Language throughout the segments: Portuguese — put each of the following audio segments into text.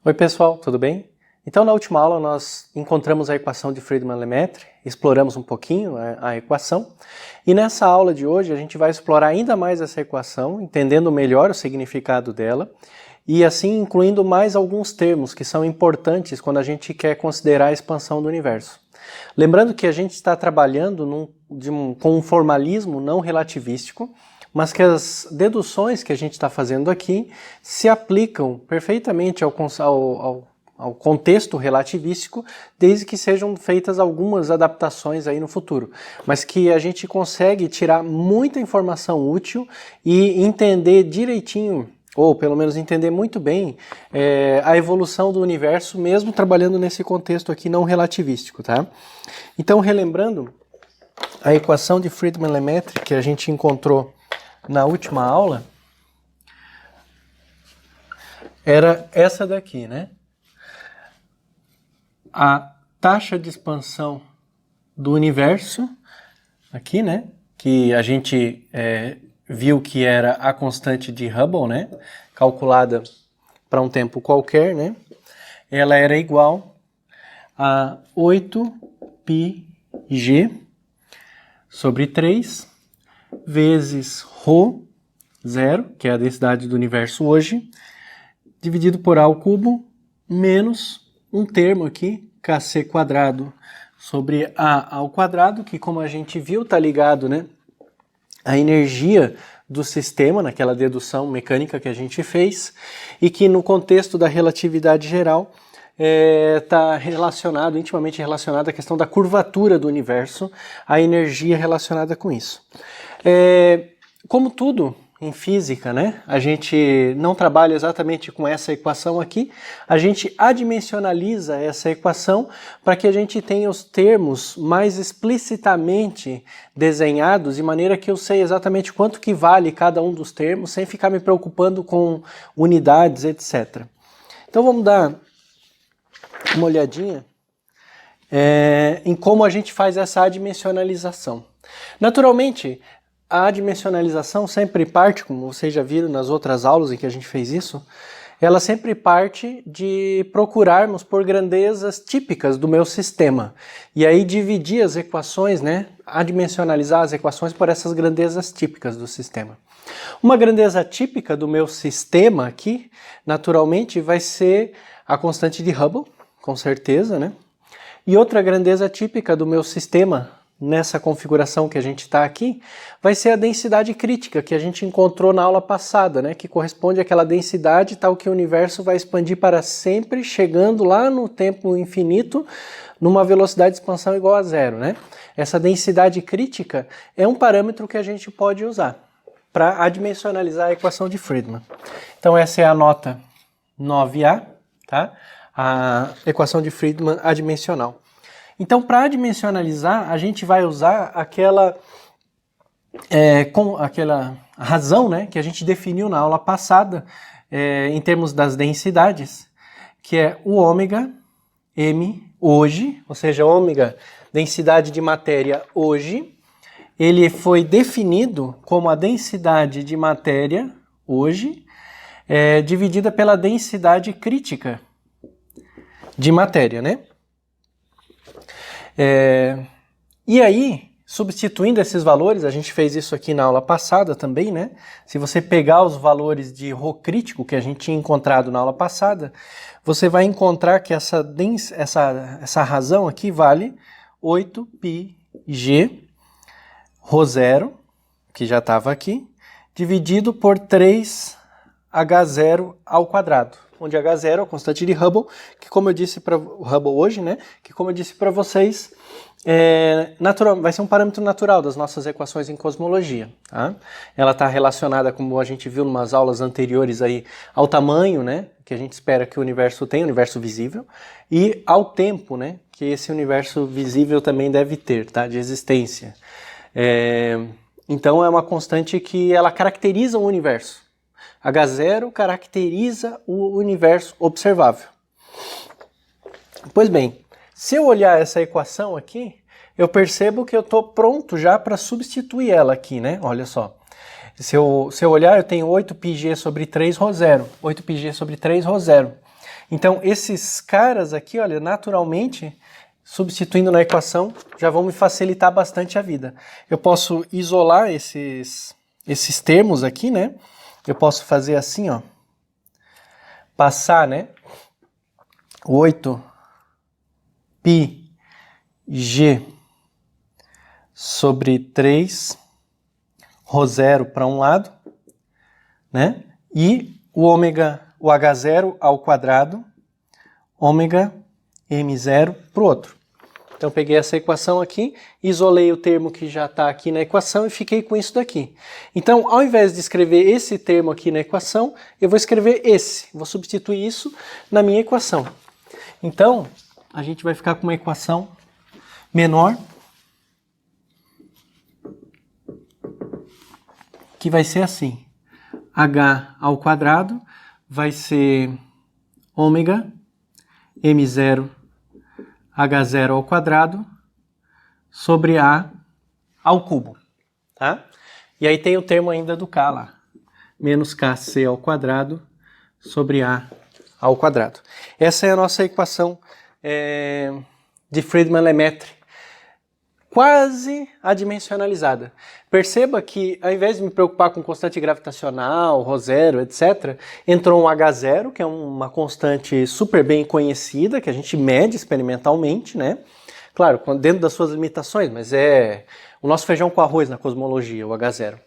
Oi pessoal, tudo bem? Então na última aula nós encontramos a equação de Friedmann-Lemaitre, exploramos um pouquinho a equação e nessa aula de hoje a gente vai explorar ainda mais essa equação, entendendo melhor o significado dela e assim incluindo mais alguns termos que são importantes quando a gente quer considerar a expansão do universo. Lembrando que a gente está trabalhando com um formalismo não relativístico, mas que as deduções que a gente está fazendo aqui se aplicam perfeitamente ao contexto relativístico, desde que sejam feitas algumas adaptações aí no futuro, mas que a gente consegue tirar muita informação útil e entender direitinho, ou pelo menos entender muito bem a evolução do universo, mesmo trabalhando nesse contexto aqui não relativístico, tá? Então, relembrando, a equação de Friedmann-Lemaitre que a gente encontrou na última aula era essa daqui, né? A taxa de expansão do universo, aqui, né? Que a gente viu que era a constante de Hubble, né? Calculada para um tempo qualquer, né? Ela era igual a 8πg sobre 3 vezes ρ0, que é a densidade do universo hoje, dividido por A ao cubo, menos um termo aqui, kc quadrado sobre A ao quadrado, que como a gente viu está ligado, né, à energia do sistema, naquela dedução mecânica que a gente fez, e que no contexto da relatividade geral está intimamente relacionado à questão da curvatura do universo, a energia relacionada com isso. Como tudo em física, né, a gente não trabalha exatamente com essa equação aqui, a gente adimensionaliza essa equação para que a gente tenha os termos mais explicitamente desenhados, de maneira que eu sei exatamente quanto que vale cada um dos termos, sem ficar me preocupando com unidades, etc. Então vamos dar uma olhadinha em como a gente faz essa adimensionalização. Naturalmente, a adimensionalização sempre parte, como vocês já viram nas outras aulas em que a gente fez isso, ela sempre parte de procurarmos por grandezas típicas do meu sistema. E aí dividir as equações, né, adimensionalizar as equações por essas grandezas típicas do sistema. Uma grandeza típica do meu sistema aqui, naturalmente, vai ser a constante de Hubble, com certeza, né? E outra grandeza típica do meu sistema, nessa configuração que a gente está aqui, vai ser a densidade crítica que a gente encontrou na aula passada, né? Que corresponde àquela densidade tal que o universo vai expandir para sempre, chegando lá no tempo infinito, numa velocidade de expansão igual a zero, né? Essa densidade crítica é um parâmetro que a gente pode usar para adimensionalizar a equação de Friedmann. Então essa é a nota 9A, tá? A equação de Friedmann adimensional. Então, para adimensionalizar, a gente vai usar aquela razão, né, que a gente definiu na aula passada, em termos das densidades, que é o ômega m hoje, ou seja, ômega, densidade de matéria hoje, ele foi definido como a densidade de matéria hoje, dividida pela densidade crítica de matéria, né? E aí, substituindo esses valores, a gente fez isso aqui na aula passada também, né? Se você pegar os valores de ρ crítico que a gente tinha encontrado na aula passada, você vai encontrar que essa razão aqui vale 8πg ρ0, que já estava aqui, dividido por 3h0 ao quadrado, onde h0 é a constante de Hubble, que como eu disse para Hubble hoje, né, que como eu disse para vocês, vai ser um parâmetro natural das nossas equações em cosmologia, tá? Ela está relacionada, como a gente viu em umas aulas anteriores aí, ao tamanho, né, que a gente espera que o universo tenha, o universo visível, e ao tempo, né, que esse universo visível também deve ter, tá, de existência. Então é uma constante que ela caracteriza o universo. H0 caracteriza o universo observável. Pois bem, se eu olhar essa equação aqui, eu percebo que eu estou pronto já para substituir ela aqui, né? Olha só. Se eu olhar, eu tenho 8πg sobre 3 ρ0. 8πg sobre 3 ρ0. Então, esses caras aqui, olha, naturalmente, substituindo na equação, já vão me facilitar bastante a vida. Eu posso isolar esses termos aqui, né? Eu posso fazer assim, ó. Passar, né? 8 π g sobre 3 ρ0 para um lado, né? E o H0 ao quadrado, ômega m0 para o outro. Então, peguei essa equação aqui, isolei o termo que já está aqui na equação e fiquei com isso daqui. Então, ao invés de escrever esse termo aqui na equação, eu vou escrever esse. Vou substituir isso na minha equação. Então, a gente vai ficar com uma equação menor, que vai ser assim. H ao quadrado vai ser ômega m0 H0 ao quadrado sobre A ao cubo, tá? E aí tem o termo ainda do K lá, menos KC ao quadrado sobre A ao quadrado. Essa é a nossa equação de Friedmann-Lemaitre, quase adimensionalizada. Perceba que, ao invés de me preocupar com constante gravitacional, ρ0, etc., entrou um H0, que é uma constante super bem conhecida, que a gente mede experimentalmente, né? Claro, dentro das suas limitações, mas é o nosso feijão com arroz na cosmologia, o H0.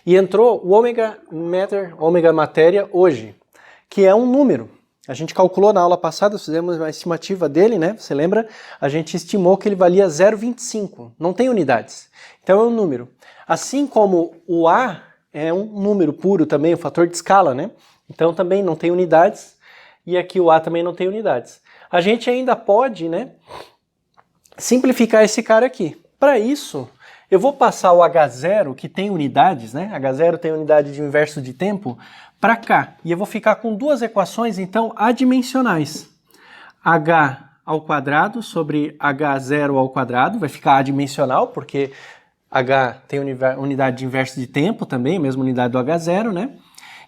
E entrou o ômega matter, ômega matéria, hoje, que é um número. A gente calculou na aula passada, fizemos uma estimativa dele, né? Você lembra? A gente estimou que ele valia 0,25. Não tem unidades. Então é um número. Assim como o A é um número puro também, o fator de escala, né? Então também não tem unidades. E aqui o A também não tem unidades. A gente ainda pode, né, simplificar esse cara aqui. Para isso, eu vou passar o H0, que tem unidades, né? H0 tem unidade de inverso de tempo, para cá. E eu vou ficar com duas equações, então, adimensionais. H ao quadrado sobre H0 ao quadrado, vai ficar adimensional, porque H tem unidade de inverso de tempo também, mesma unidade do H0, né?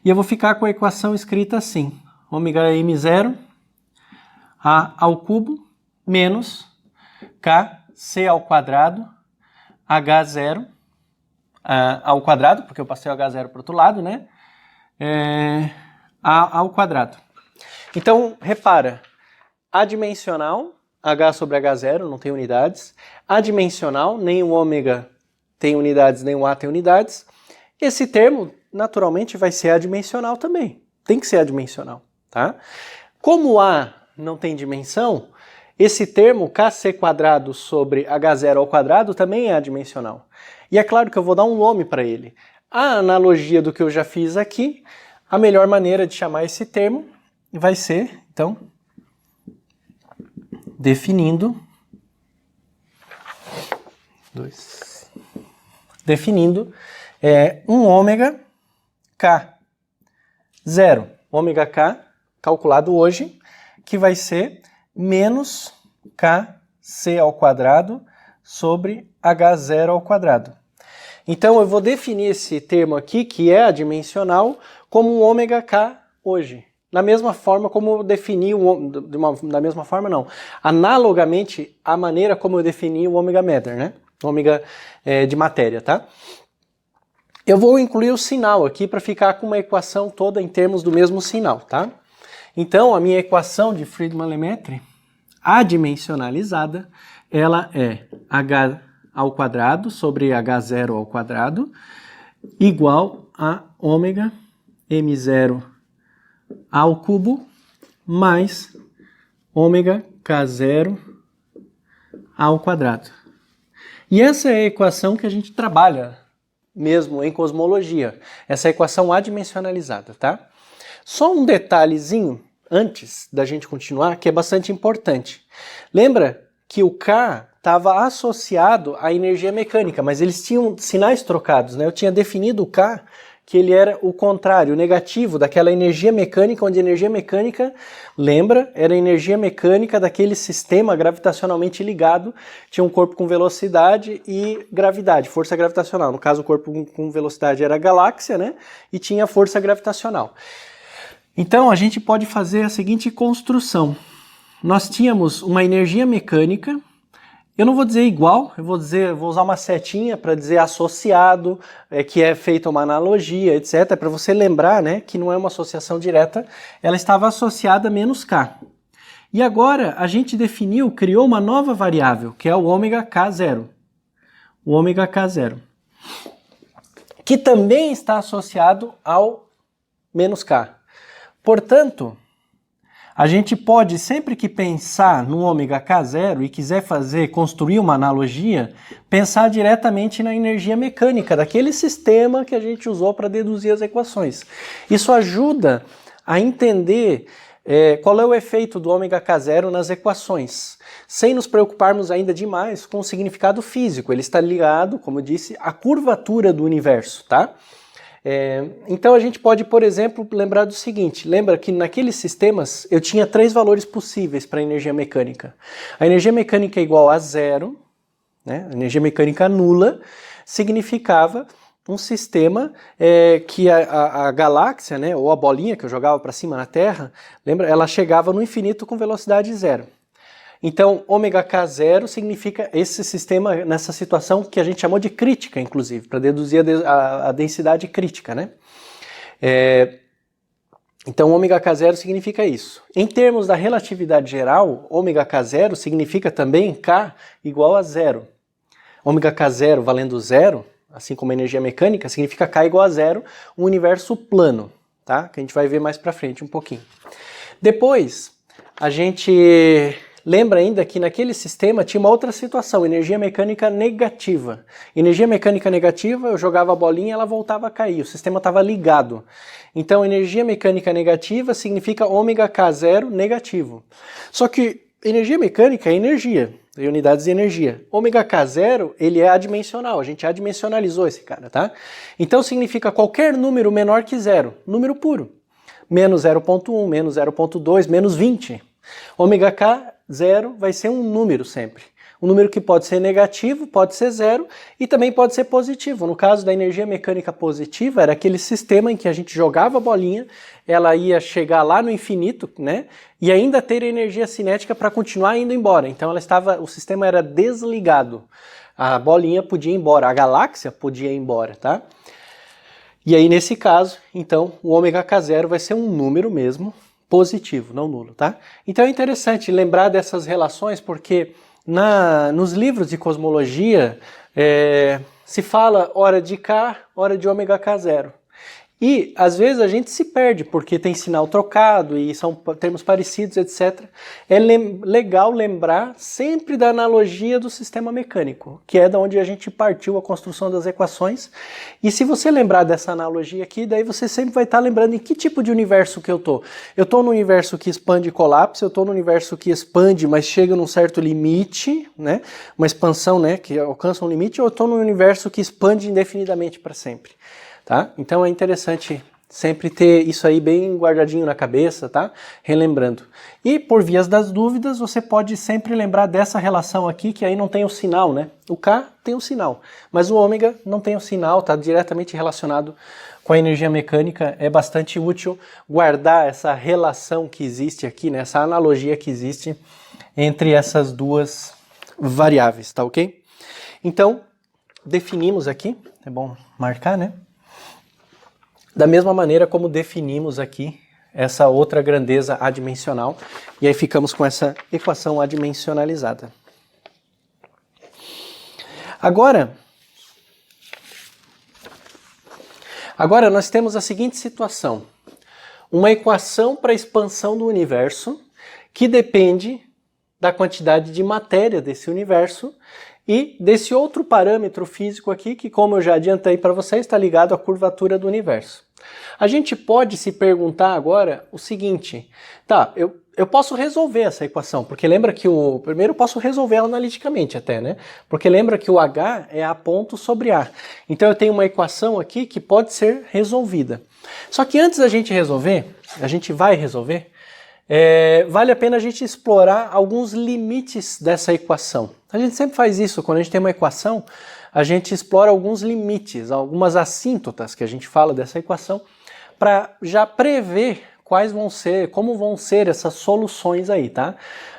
E eu vou ficar com a equação escrita assim, ômega m0, A ao cubo, menos KC ao quadrado, H0 ao quadrado, porque eu passei o H0 para o outro lado, né? A ao quadrado. Então, repara, adimensional, H sobre H0, não tem unidades. Adimensional, nem o ômega tem unidades, nem o A tem unidades. Esse termo, naturalmente, vai ser adimensional também. Tem que ser adimensional, tá? Como o A não tem dimensão, esse termo KC quadrado sobre H0 ao quadrado também é adimensional. E é claro que eu vou dar um nome para ele. A analogia do que eu já fiz aqui, a melhor maneira de chamar esse termo vai ser, então, definindo um ômega K0, ômega K, calculado hoje, que vai ser menos KC ao quadrado sobre H0 ao quadrado. Então eu vou definir esse termo aqui, que é adimensional, como um ômega K hoje. Da mesma forma como eu defini da mesma forma não. Analogamente à maneira como eu defini o ômega matter, né? Ômega de matéria, tá? Eu vou incluir o sinal aqui para ficar com uma equação toda em termos do mesmo sinal, tá? Então a minha equação de Friedmann-Lemaitre adimensionalizada, ela é H ao quadrado sobre H0 ao quadrado igual a ômega m0 ao cubo mais ômega k0 ao quadrado. E essa é a equação que a gente trabalha mesmo em cosmologia, essa equação adimensionalizada, tá? Só um detalhezinho antes da gente continuar que é bastante importante. Lembra que o K estava associado à energia mecânica, mas eles tinham sinais trocados, né? Eu tinha definido o K, que ele era o contrário, o negativo daquela energia mecânica, onde a energia mecânica, lembra, era a energia mecânica daquele sistema gravitacionalmente ligado, tinha um corpo com velocidade e gravidade, força gravitacional. No caso, o corpo com velocidade era a galáxia, né? E tinha força gravitacional. Então a gente pode fazer a seguinte construção. Nós tínhamos uma energia mecânica, eu não vou dizer igual, vou usar uma setinha para dizer associado, que é feita uma analogia, etc, para você lembrar, né, que não é uma associação direta, ela estava associada a menos K. E agora a gente criou uma nova variável, que é o ômega K0. O ômega K0. Que também está associado ao menos K. Portanto, a gente pode, sempre que pensar no ômega K0 e quiser construir uma analogia, pensar diretamente na energia mecânica daquele sistema que a gente usou para deduzir as equações. Isso ajuda a entender qual é o efeito do ômega K0 nas equações, sem nos preocuparmos ainda demais com o significado físico. Ele está ligado, como eu disse, à curvatura do universo, tá? Então a gente pode, por exemplo, lembrar do seguinte: lembra que naqueles sistemas eu tinha 3 valores possíveis para a energia mecânica. A energia mecânica é igual a 0, né? A energia mecânica nula significava um sistema que a galáxia, né, ou a bolinha que eu jogava para cima na Terra, lembra? Ela chegava no infinito com velocidade 0. Então, ômega K0 significa esse sistema nessa situação que a gente chamou de crítica, inclusive, para deduzir a densidade crítica, né? Então, ômega K0 significa isso. Em termos da relatividade geral, ômega K0 significa também K igual a 0. Ômega K0 valendo 0, assim como a energia mecânica, significa K igual a 0, um universo plano, tá? Que a gente vai ver mais para frente um pouquinho. Depois, a gente lembra ainda que naquele sistema tinha uma outra situação, energia mecânica negativa. Energia mecânica negativa, eu jogava a bolinha e ela voltava a cair, o sistema estava ligado. Então, energia mecânica negativa significa ômega K0 negativo. Só que energia mecânica é energia, tem unidades de energia. Ômega K0, ele é adimensional, a gente adimensionalizou esse cara, tá? Então significa qualquer número menor que 0, número puro. Menos 0.1, menos 0.2, menos 20. Ômega K0 vai ser um número sempre. Um número que pode ser negativo, pode ser 0 e também pode ser positivo. No caso da energia mecânica positiva, era aquele sistema em que a gente jogava a bolinha, ela ia chegar lá no infinito, né? E ainda ter energia cinética para continuar indo embora. Então o sistema era desligado. A bolinha podia ir embora, a galáxia podia ir embora, tá? E aí nesse caso, então, o ômega K0 vai ser um número mesmo positivo, não nulo, tá? Então é interessante lembrar dessas relações porque nos livros de cosmologia se fala hora de K, hora de ômega K0. E às vezes a gente se perde porque tem sinal trocado e são termos parecidos, etc. É legal lembrar sempre da analogia do sistema mecânico, que é da onde a gente partiu a construção das equações. E se você lembrar dessa analogia aqui, daí você sempre vai estar lembrando em que tipo de universo que eu tô. Eu tô no universo que expande e colapsa, eu tô no universo que expande, mas chega num certo limite, né? Uma expansão, né, que alcança um limite, ou eu tô no universo que expande indefinidamente para sempre. Tá? Então é interessante sempre ter isso aí bem guardadinho na cabeça, tá? Relembrando. E por vias das dúvidas, você pode sempre lembrar dessa relação aqui, que aí não tem o sinal, né? O K tem o sinal, mas o ômega não tem o sinal, está diretamente relacionado com a energia mecânica. É bastante útil guardar essa relação que existe aqui, né? Essa analogia que existe entre essas duas variáveis, tá ok? Então, definimos aqui, é bom marcar, né? Da mesma maneira como definimos aqui essa outra grandeza adimensional, e aí ficamos com essa equação adimensionalizada. Agora nós temos a seguinte situação: uma equação para a expansão do universo que depende da quantidade de matéria desse universo e desse outro parâmetro físico aqui, que, como eu já adiantei para vocês, está ligado à curvatura do universo. A gente pode se perguntar agora o seguinte: tá, eu posso resolver essa equação, porque lembra que primeiro eu posso resolver ela analiticamente até, né? Porque lembra que o H é A ponto sobre A. Então eu tenho uma equação aqui que pode ser resolvida. Só que antes da gente resolver, a gente vai resolver, vale a pena a gente explorar alguns limites dessa equação. A gente sempre faz isso, quando a gente tem uma equação, a gente explora alguns limites, algumas assíntotas que a gente fala dessa equação, para já prever como vão ser essas soluções aí, tá?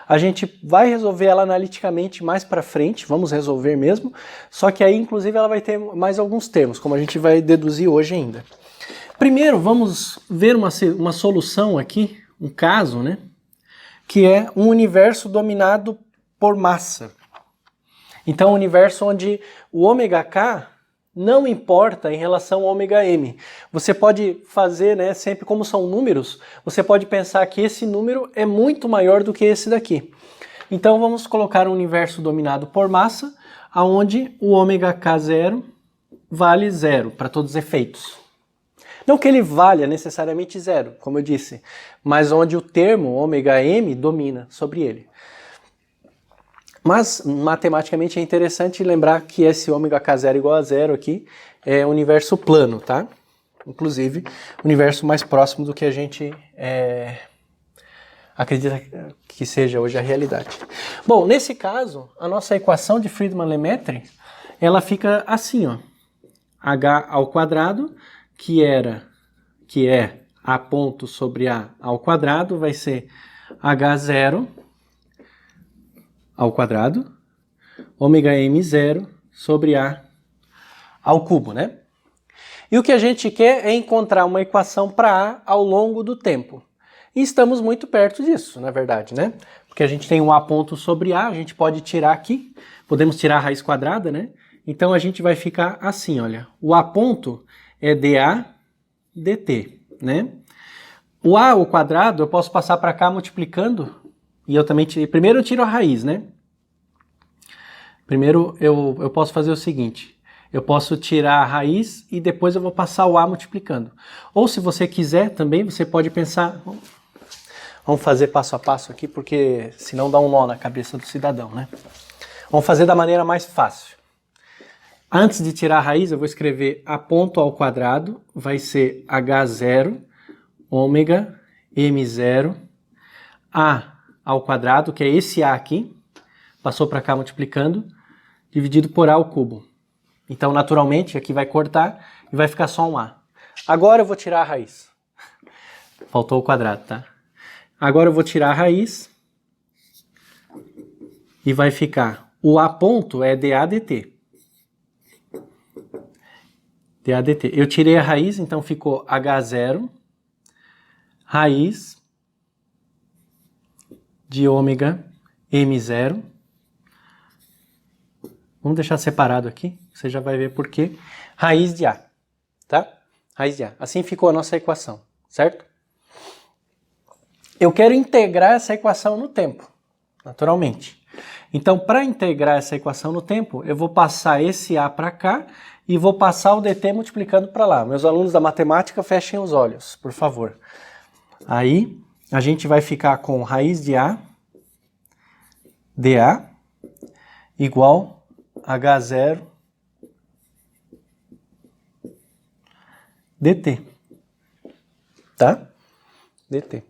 A gente vai resolver ela analiticamente mais para frente, vamos resolver mesmo, só que aí, inclusive, ela vai ter mais alguns termos, como a gente vai deduzir hoje ainda. Primeiro, vamos ver uma solução aqui, um caso, né? Que é um universo dominado por massa. Então, um universo onde o ômega-k não importa em relação ao ômega-m. Você pode fazer, né, sempre como são números, você pode pensar que esse número é muito maior do que esse daqui. Então vamos colocar um universo dominado por massa, onde o ômega-k0 vale 0 para todos os efeitos. Não que ele valha necessariamente 0, como eu disse, mas onde o termo ômega-m domina sobre ele. Mas, matematicamente, é interessante lembrar que esse ômega-k0 igual a 0 aqui é um universo plano, tá? Inclusive, o universo mais próximo do que a gente acredita que seja hoje a realidade. Bom, nesse caso, a nossa equação de Friedmann-Lemaitre, ela fica assim, ó. H ao quadrado, que é A ponto sobre A ao quadrado, vai ser H0 ao quadrado, ômega m0 sobre A ao cubo, né? E o que a gente quer é encontrar uma equação para A ao longo do tempo. E estamos muito perto disso, na verdade, né? Porque a gente tem um A ponto sobre A, a gente pode tirar aqui, podemos tirar a raiz quadrada, né? Então a gente vai ficar assim, olha. O A ponto é dA dt, né? O A ao quadrado eu posso passar para cá multiplicando. E eu também primeiro eu tiro a raiz, né? Primeiro eu posso fazer o seguinte. Eu posso tirar a raiz e depois eu vou passar o A multiplicando. Ou se você quiser também, você pode pensar... Vamos fazer passo a passo aqui, porque senão dá um nó na cabeça do cidadão, né? Vamos fazer da maneira mais fácil. Antes de tirar a raiz, eu vou escrever A ponto ao quadrado, vai ser H0, ômega, M0, A ao quadrado, que é esse A aqui, passou para cá multiplicando, dividido por A ao cubo. Então, naturalmente, aqui vai cortar e vai ficar só um A. Agora eu vou tirar a raiz. Faltou o quadrado, tá? Agora eu vou tirar a raiz e vai ficar, o A ponto é dA dt. dA dt. Eu tirei a raiz, então ficou H0, raiz de ômega m0. Vamos deixar separado aqui, você já vai ver por quê. Raiz de A, tá? Raiz de A. Assim ficou a nossa equação, certo? Eu quero integrar essa equação no tempo, naturalmente. Então, para integrar essa equação no tempo, eu vou passar esse A para cá e vou passar o dt multiplicando para lá. Meus alunos da matemática, fechem os olhos, por favor. Aí, a gente vai ficar com raiz de A, dA, igual H0 dt. Tá? dt.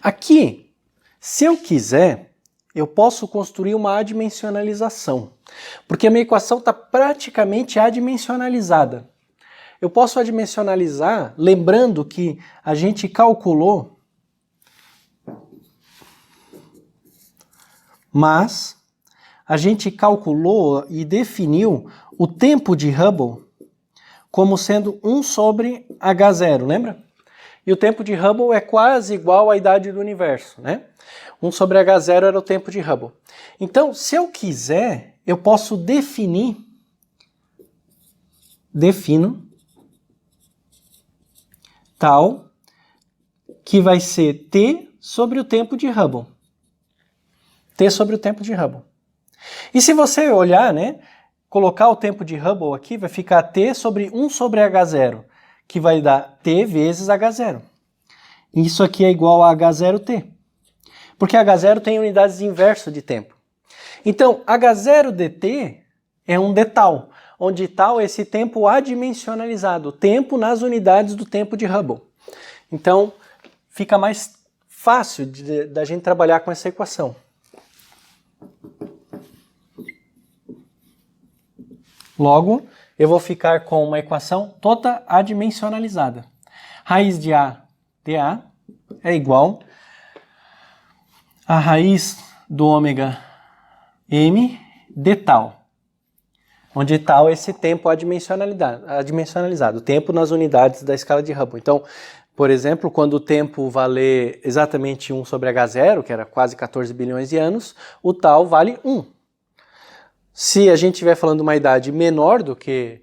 Aqui, se eu quiser, eu posso construir uma adimensionalização, porque a minha equação está praticamente adimensionalizada. Eu posso adimensionalizar, lembrando que a gente calculou, mas a gente calculou e definiu o tempo de Hubble como sendo 1 sobre H0, lembra? E o tempo de Hubble é quase igual à idade do universo, né? 1 sobre H0 era o tempo de Hubble. Então, se eu quiser, eu posso defino tal que vai ser T sobre o tempo de Hubble. T sobre o tempo de Hubble. E se você olhar, né, colocar o tempo de Hubble aqui, vai ficar T sobre 1 sobre H0, que vai dar T vezes H0. Isso aqui é igual a H0T, porque H0 tem unidades inversas de tempo. Então, H0 dt é um dtal, onde tal é esse tempo adimensionalizado, o tempo nas unidades do tempo de Hubble. Então, fica mais fácil da gente trabalhar com essa equação. Logo, eu vou ficar com uma equação toda adimensionalizada. Raiz de A dA é igual a raiz do ômega m de tal, onde tal é esse tempo adimensionalizado, o tempo nas unidades da escala de Hubble. Então, por exemplo, quando o tempo valer exatamente 1 sobre H0, que era quase 14 bilhões de anos, o tal vale 1. Se a gente estiver falando de uma idade menor do que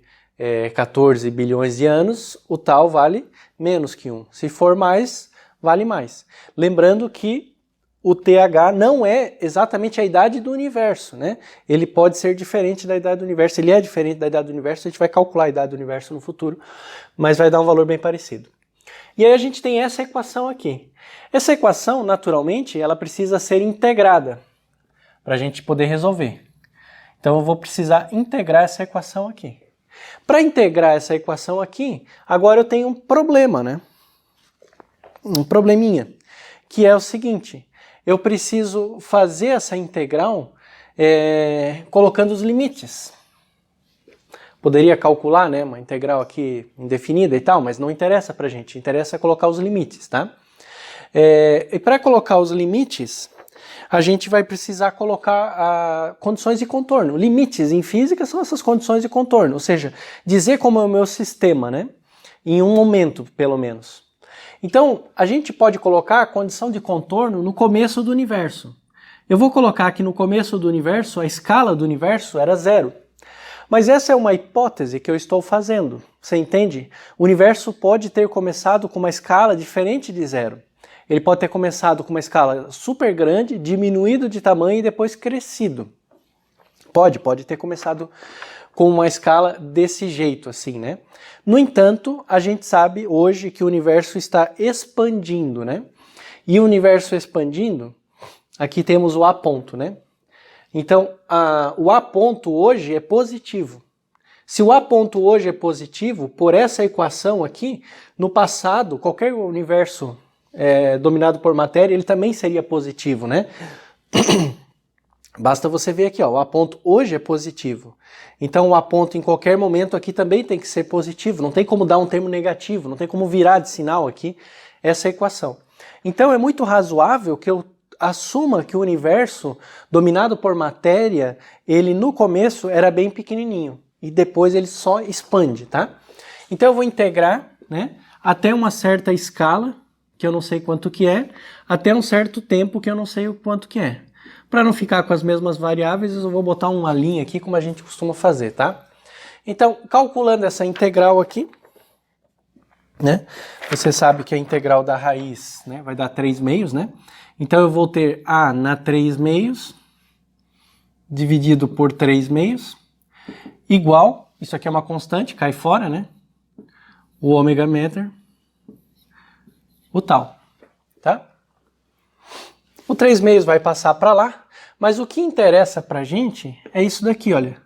14 bilhões de anos, o tal vale menos que 1. Se for mais, vale mais. Lembrando que o TH não é exatamente a idade do universo, né? Ele pode ser diferente da idade do universo, ele é diferente da idade do universo, a gente vai calcular a idade do universo no futuro, mas vai dar um valor bem parecido. E aí a gente tem essa equação aqui. Essa equação, naturalmente, ela precisa ser integrada para a gente poder resolver. Então eu vou precisar integrar essa equação aqui. Para integrar essa equação aqui, agora eu tenho um problema, né? Um probleminha, que é o seguinte: eu preciso fazer essa integral colocando os limites. Poderia calcular, né, uma integral aqui indefinida e tal, mas não interessa pra gente, interessa colocar os limites, tá? E para colocar os limites, a gente vai precisar colocar condições de contorno. Limites em física são essas condições de contorno, ou seja, dizer como é o meu sistema, né? Em um momento, pelo menos. Então, a gente pode colocar a condição de contorno no começo do universo. Eu vou colocar aqui no começo do universo, a escala do universo era 0. Mas essa é uma hipótese que eu estou fazendo, você entende? O universo pode ter começado com uma escala diferente de 0. Ele pode ter começado com uma escala super grande, diminuído de tamanho e depois crescido. Pode ter começado com uma escala desse jeito, assim, né? No entanto, a gente sabe hoje que o universo está expandindo, né? E o universo expandindo, aqui temos o A ponto, né? Então, o A ponto hoje é positivo. Se o A ponto hoje é positivo, por essa equação aqui, no passado, qualquer universo dominado por matéria, ele também seria positivo, né? Basta você ver aqui, ó, o A ponto hoje é positivo. Então o A ponto em qualquer momento aqui também tem que ser positivo. Não tem como dar um termo negativo, não tem como virar de sinal aqui essa equação. Então é muito razoável que eu assuma que o universo dominado por matéria, ele no começo era bem pequenininho e depois ele só expande, tá? Então eu vou integrar, né, até uma certa escala, que eu não sei quanto que é, até um certo tempo que eu não sei o quanto que é. Para não ficar com as mesmas variáveis, eu vou botar uma linha aqui como a gente costuma fazer, tá? Então, calculando essa integral aqui, né? Você sabe que a integral da raiz, né, vai dar 3 meios, né? Então eu vou ter A na 3 meios, dividido por 3 meios, igual, isso aqui é uma constante, cai fora, né? O ômega meter, o tal, tá? O 3 meios vai passar para lá, mas o que interessa para a gente é isso daqui, olha.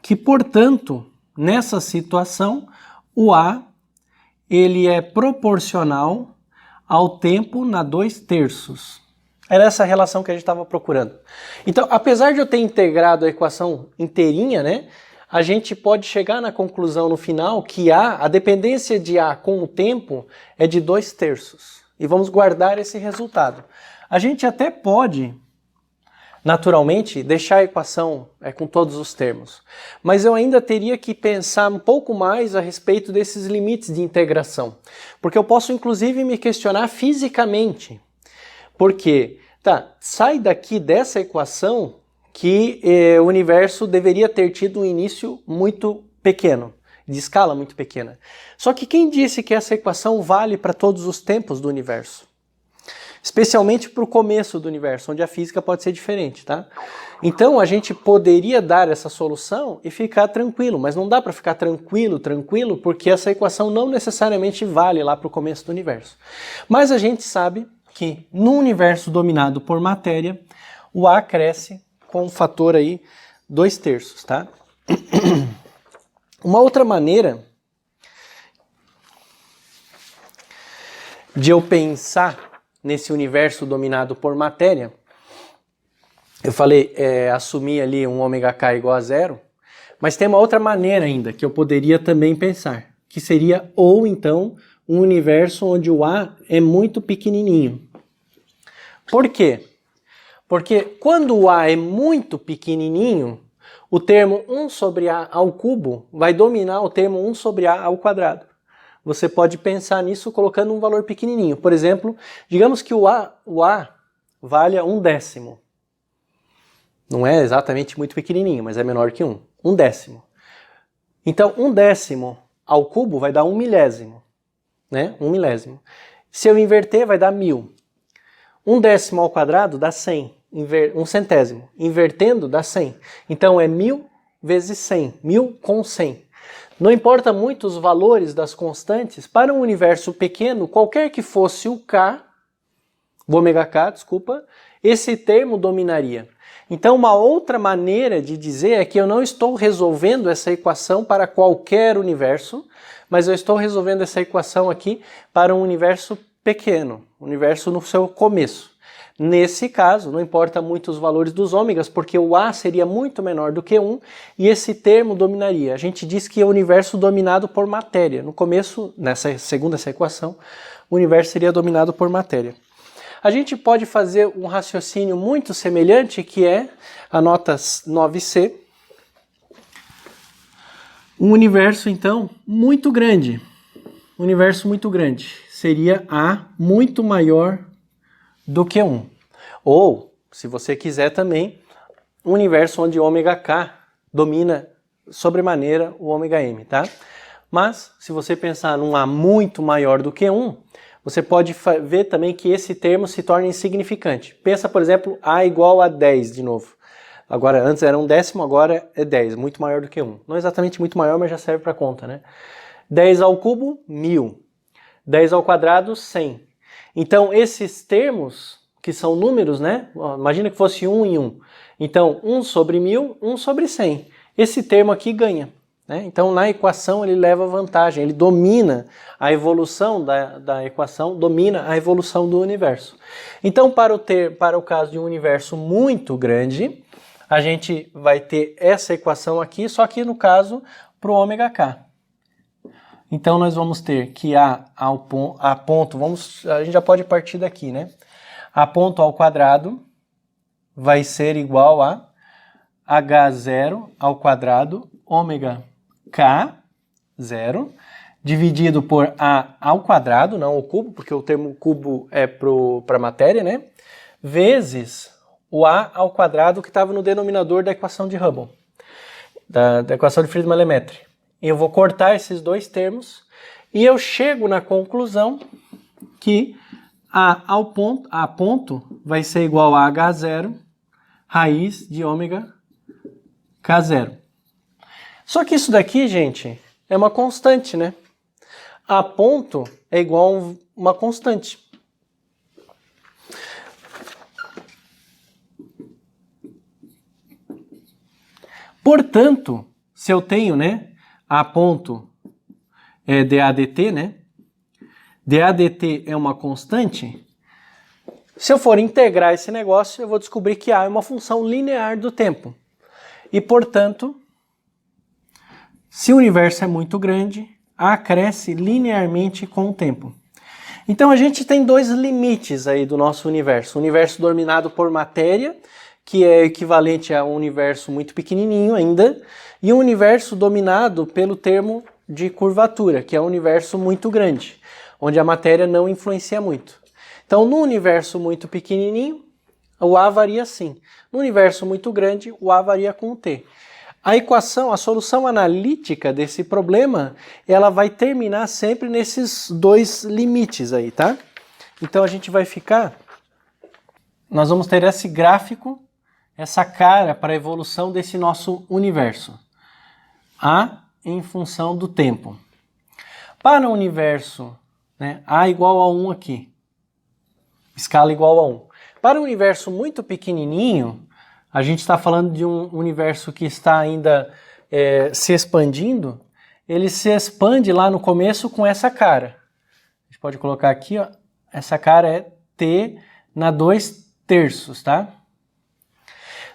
Que, portanto, nessa situação, o A ele é proporcional ao tempo na 2/3. Era essa relação que a gente estava procurando. Então, apesar de eu ter integrado a equação inteirinha, né, a gente pode chegar na conclusão no final que a dependência de A com o tempo é de 2/3. E vamos guardar esse resultado. A gente até pode, naturalmente, deixar a equação com todos os termos, mas eu ainda teria que pensar um pouco mais a respeito desses limites de integração, porque eu posso inclusive me questionar fisicamente, porque, sai daqui dessa equação que o universo deveria ter tido um início muito pequeno, de escala muito pequena. Só que quem disse que essa equação vale para todos os tempos do universo? Especialmente para o começo do universo, onde a física pode ser diferente, tá? Então a gente poderia dar essa solução e ficar tranquilo, mas não dá para ficar tranquilo, porque essa equação não necessariamente vale lá para o começo do universo. Mas a gente sabe que no universo dominado por matéria, o A cresce com um fator aí 2/3, tá? Uma outra maneira de eu pensar nesse universo dominado por matéria, eu falei, assumir ali um ômega k igual a 0, mas tem uma outra maneira ainda que eu poderia também pensar, que seria ou então um universo onde o A é muito pequenininho. Por quê? Porque quando o A é muito pequenininho, o termo 1 sobre A ao cubo vai dominar o termo 1 sobre A ao quadrado. Você pode pensar nisso colocando um valor pequenininho. Por exemplo, digamos que o A valha 1/10. Não é exatamente muito pequenininho, mas é menor que 1. 1/10. Então, 1/10 ao cubo vai dar 1/1000, né? 1/1000. Se eu inverter, vai dar 1000. 1/10 ao quadrado dá 100. 1/100. Invertendo, dá 100. Então, é 1000 vezes 100. 1000 com 100. Não importa muito os valores das constantes, para um universo pequeno, qualquer que fosse o K, o ômega K, desculpa, esse termo dominaria. Então, uma outra maneira de dizer é que eu não estou resolvendo essa equação para qualquer universo, mas eu estou resolvendo essa equação aqui para um universo pequeno, universo no seu começo. Nesse caso, não importa muito os valores dos ômegas, porque o A seria muito menor do que 1 e esse termo dominaria. A gente diz que é o universo dominado por matéria. No começo, segundo essa equação, o universo seria dominado por matéria. A gente pode fazer um raciocínio muito semelhante, que é a nota 9C. Um universo, então, muito grande. Um universo muito grande. Seria A muito maior do que 1. Ou, se você quiser também, um universo onde ômega K domina sobremaneira o ômega M, tá? Mas, se você pensar num A muito maior do que 1, você pode ver também que esse termo se torna insignificante. Pensa, por exemplo, A igual a 10 de novo. Agora, antes era 1/10, agora é 10, muito maior do que 1. Não exatamente muito maior, mas já serve para conta, né? 10 ao cubo, 1000. 10 ao quadrado, 100. Então, esses termos, que são números, né? Imagina que fosse 1 e 1. Então, 1 sobre 1000, 1 sobre 100. Esse termo aqui ganha. Então, na equação, ele leva vantagem, ele domina a evolução da equação, domina a evolução do universo. Então, para o caso de um universo muito grande, a gente vai ter essa equação aqui, só que no caso, para o ômega K. Então, nós vamos ter que A ponto, a gente já pode partir daqui, né? A ponto ao quadrado vai ser igual a H0 ao quadrado, ômega K0, dividido por A ao quadrado, não o cubo, porque o termo cubo é para a matéria, né? Vezes o A ao quadrado que estava no denominador da equação de Hubble, da equação de Friedmann-Lemaitre. Eu vou cortar esses dois termos e eu chego na conclusão que A ponto vai ser igual a H0 raiz de ômega K0. Só que isso daqui, gente, é uma constante, né? A ponto é igual a uma constante. Portanto, se eu tenho, né, A ponto é dA dt, né? dA dt é uma constante. Se eu for integrar esse negócio, eu vou descobrir que A é uma função linear do tempo. E, portanto, se o universo é muito grande, A cresce linearmente com o tempo. Então a gente tem dois limites aí do nosso universo. O universo dominado por matéria, que é equivalente a um universo muito pequenininho ainda, e um universo dominado pelo termo de curvatura, que é um universo muito grande, onde a matéria não influencia muito. Então, no universo muito pequenininho, o A varia assim. No universo muito grande, o A varia com o T. A equação, a solução analítica desse problema, ela vai terminar sempre nesses dois limites aí, tá? Então a gente vai nós vamos ter esse gráfico, essa cara para a evolução desse nosso universo. A em função do tempo. Para o universo, né, A igual a 1 aqui, escala igual a 1. Para um universo muito pequenininho, a gente está falando de um universo que está ainda se expandindo, ele se expande lá no começo com essa cara. A gente pode colocar aqui, ó, essa cara é T na 2/3, tá?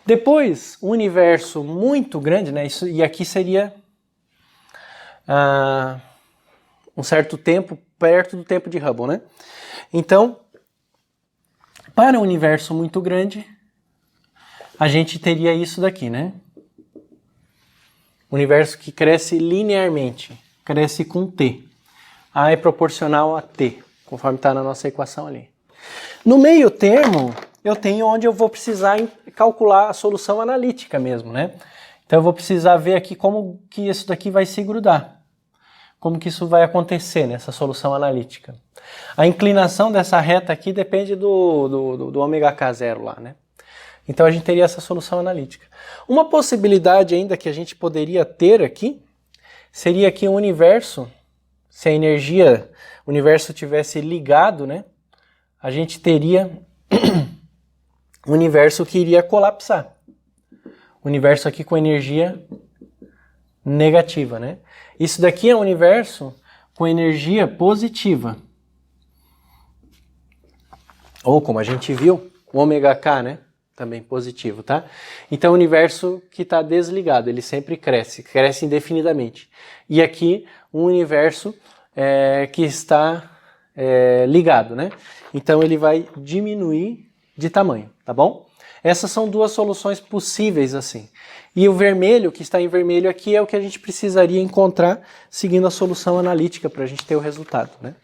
Depois, um universo muito grande, né? E aqui seria um certo tempo perto do tempo de Hubble, né? Então, para um universo muito grande, a gente teria isso daqui, né? Universo que cresce linearmente, cresce com T. A é proporcional a T, conforme está na nossa equação ali. No meio termo, eu tenho onde eu vou precisar calcular a solução analítica mesmo, né? Então eu vou precisar ver aqui como que isso daqui vai se grudar. Como que isso vai acontecer nessa solução analítica. A inclinação dessa reta aqui depende do ômega k0 lá, né? Então a gente teria essa solução analítica. Uma possibilidade ainda que a gente poderia ter aqui seria que o universo, se a energia, o universo tivesse ligado, né? A gente teria um universo que iria colapsar. O universo aqui com energia negativa, né? Isso daqui é um universo com energia positiva. Ou como a gente viu, o ômega k, né? Também positivo, tá? Então, o universo que está desligado, ele sempre cresce, cresce indefinidamente. E aqui, um universo que está ligado, né? Então, ele vai diminuir de tamanho, tá bom? Essas são duas soluções possíveis, assim. E o vermelho, que está em vermelho aqui, é o que a gente precisaria encontrar seguindo a solução analítica para a gente ter o resultado, né?